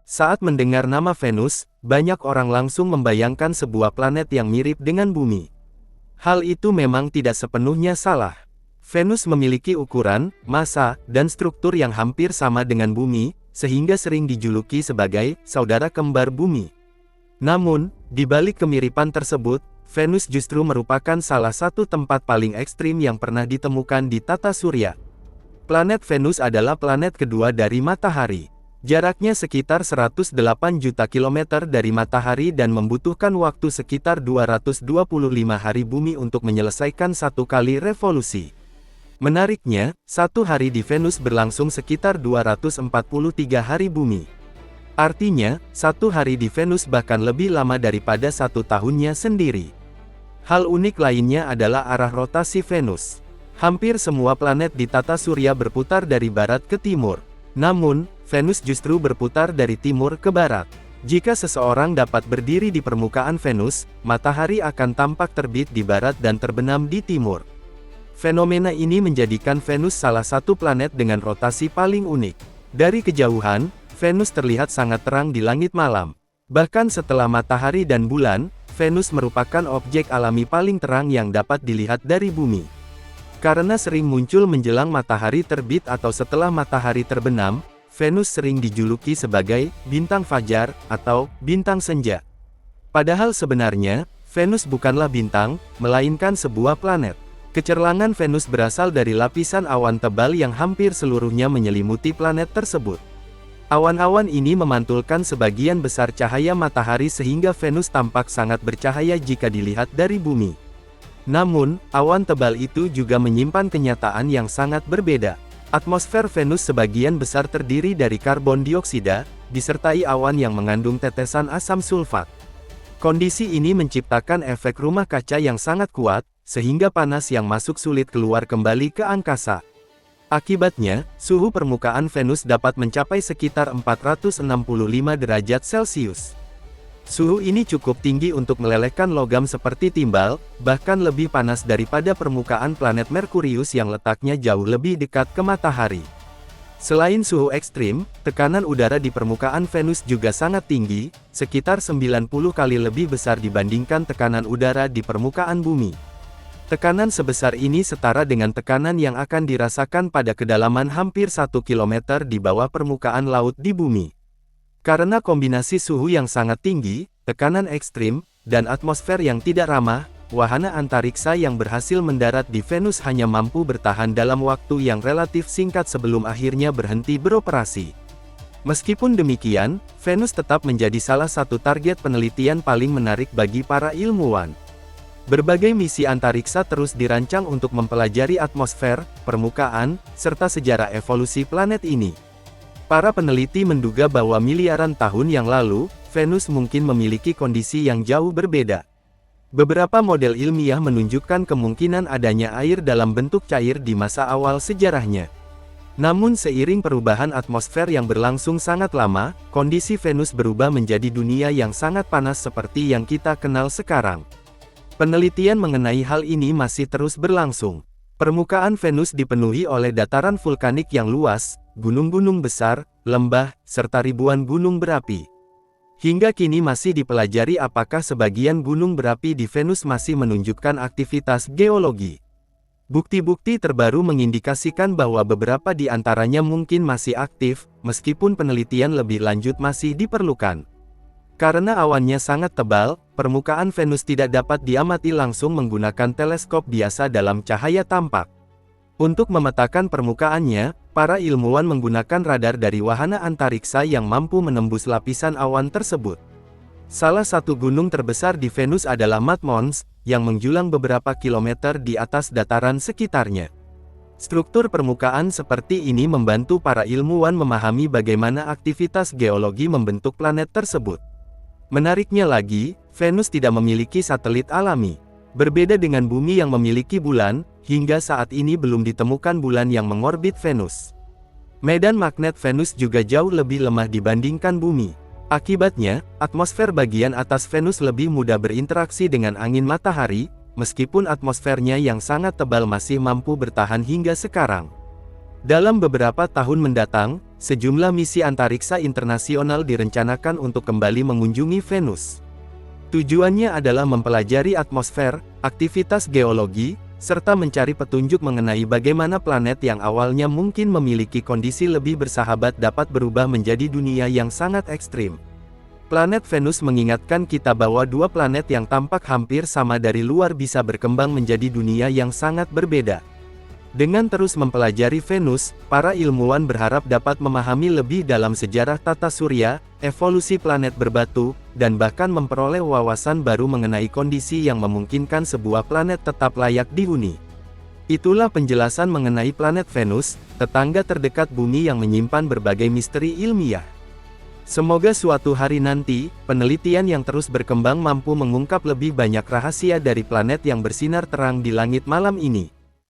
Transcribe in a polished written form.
Saat mendengar nama Venus, banyak orang langsung membayangkan sebuah planet yang mirip dengan bumi. Hal itu memang tidak sepenuhnya salah. Venus memiliki ukuran, massa, dan struktur yang hampir sama dengan bumi, sehingga sering dijuluki sebagai saudara kembar bumi. Namun, di balik kemiripan tersebut, Venus justru merupakan salah satu tempat paling ekstrim yang pernah ditemukan di tata surya. Planet Venus adalah planet kedua dari Matahari. Jaraknya sekitar 108 juta kilometer dari Matahari dan membutuhkan waktu sekitar 225 hari bumi untuk menyelesaikan satu kali revolusi. Menariknya, satu hari di Venus berlangsung sekitar 243 hari bumi. Artinya, satu hari di Venus bahkan lebih lama daripada satu tahunnya sendiri. Hal unik lainnya adalah arah rotasi Venus. Hampir semua planet di tata surya berputar dari barat ke timur. Namun, Venus justru berputar dari timur ke barat. Jika seseorang dapat berdiri di permukaan Venus, matahari akan tampak terbit di barat dan terbenam di timur. Fenomena ini menjadikan Venus salah satu planet dengan rotasi paling unik. Dari kejauhan, Venus terlihat sangat terang di langit malam. Bahkan setelah matahari dan bulan, Venus merupakan objek alami paling terang yang dapat dilihat dari bumi. Karena sering muncul menjelang matahari terbit atau setelah matahari terbenam, Venus sering dijuluki sebagai bintang fajar atau bintang senja. Padahal sebenarnya, Venus bukanlah bintang, melainkan sebuah planet. Kecerlangan Venus berasal dari lapisan awan tebal yang hampir seluruhnya menyelimuti planet tersebut. Awan-awan ini memantulkan sebagian besar cahaya matahari sehingga Venus tampak sangat bercahaya jika dilihat dari bumi. Namun, awan tebal itu juga menyimpan kenyataan yang sangat berbeda. Atmosfer Venus sebagian besar terdiri dari karbon dioksida, disertai awan yang mengandung tetesan asam sulfat. Kondisi ini menciptakan efek rumah kaca yang sangat kuat, sehingga panas yang masuk sulit keluar kembali ke angkasa. Akibatnya, suhu permukaan Venus dapat mencapai sekitar 465 derajat Celcius. Suhu ini cukup tinggi untuk melelehkan logam seperti timbal, bahkan lebih panas daripada permukaan planet Merkurius yang letaknya jauh lebih dekat ke matahari. Selain suhu ekstrim, tekanan udara di permukaan Venus juga sangat tinggi, sekitar 90 kali lebih besar dibandingkan tekanan udara di permukaan bumi. Tekanan sebesar ini setara dengan tekanan yang akan dirasakan pada kedalaman hampir 1 km di bawah permukaan laut di bumi. Karena kombinasi suhu yang sangat tinggi, tekanan ekstrim, dan atmosfer yang tidak ramah, wahana antariksa yang berhasil mendarat di Venus hanya mampu bertahan dalam waktu yang relatif singkat sebelum akhirnya berhenti beroperasi. Meskipun demikian, Venus tetap menjadi salah satu target penelitian paling menarik bagi para ilmuwan. Berbagai misi antariksa terus dirancang untuk mempelajari atmosfer, permukaan, serta sejarah evolusi planet ini. Para peneliti menduga bahwa miliaran tahun yang lalu, Venus mungkin memiliki kondisi yang jauh berbeda. Beberapa model ilmiah menunjukkan kemungkinan adanya air dalam bentuk cair di masa awal sejarahnya. Namun seiring perubahan atmosfer yang berlangsung sangat lama, kondisi Venus berubah menjadi dunia yang sangat panas seperti yang kita kenal sekarang. Penelitian mengenai hal ini masih terus berlangsung. Permukaan Venus dipenuhi oleh dataran vulkanik yang luas, gunung-gunung besar, lembah, serta ribuan gunung berapi. Hingga kini masih dipelajari apakah sebagian gunung berapi di Venus masih menunjukkan aktivitas geologi. Bukti-bukti terbaru mengindikasikan bahwa beberapa di antaranya mungkin masih aktif, meskipun penelitian lebih lanjut masih diperlukan. Karena awannya sangat tebal, permukaan Venus tidak dapat diamati langsung menggunakan teleskop biasa dalam cahaya tampak. Untuk memetakan permukaannya, para ilmuwan menggunakan radar dari wahana antariksa yang mampu menembus lapisan awan tersebut. Salah satu gunung terbesar di Venus adalah Mad Mons, yang menjulang beberapa kilometer di atas dataran sekitarnya. Struktur permukaan seperti ini membantu para ilmuwan memahami bagaimana aktivitas geologi membentuk planet tersebut. Menariknya lagi, Venus tidak memiliki satelit alami. Berbeda dengan bumi yang memiliki bulan, hingga saat ini belum ditemukan bulan yang mengorbit Venus. Medan magnet Venus juga jauh lebih lemah dibandingkan bumi. Akibatnya, atmosfer bagian atas Venus lebih mudah berinteraksi dengan angin matahari, meskipun atmosfernya yang sangat tebal masih mampu bertahan hingga sekarang. Dalam beberapa tahun mendatang, sejumlah misi antariksa internasional direncanakan untuk kembali mengunjungi Venus. Tujuannya adalah mempelajari atmosfer, aktivitas geologi, serta mencari petunjuk mengenai bagaimana planet yang awalnya mungkin memiliki kondisi lebih bersahabat dapat berubah menjadi dunia yang sangat ekstrim. Planet Venus mengingatkan kita bahwa dua planet yang tampak hampir sama dari luar bisa berkembang menjadi dunia yang sangat berbeda. Dengan terus mempelajari Venus, para ilmuwan berharap dapat memahami lebih dalam sejarah tata surya, evolusi planet berbatu, dan bahkan memperoleh wawasan baru mengenai kondisi yang memungkinkan sebuah planet tetap layak dihuni. Itulah penjelasan mengenai planet Venus, tetangga terdekat Bumi yang menyimpan berbagai misteri ilmiah. Semoga suatu hari nanti, penelitian yang terus berkembang mampu mengungkap lebih banyak rahasia dari planet yang bersinar terang di langit malam ini.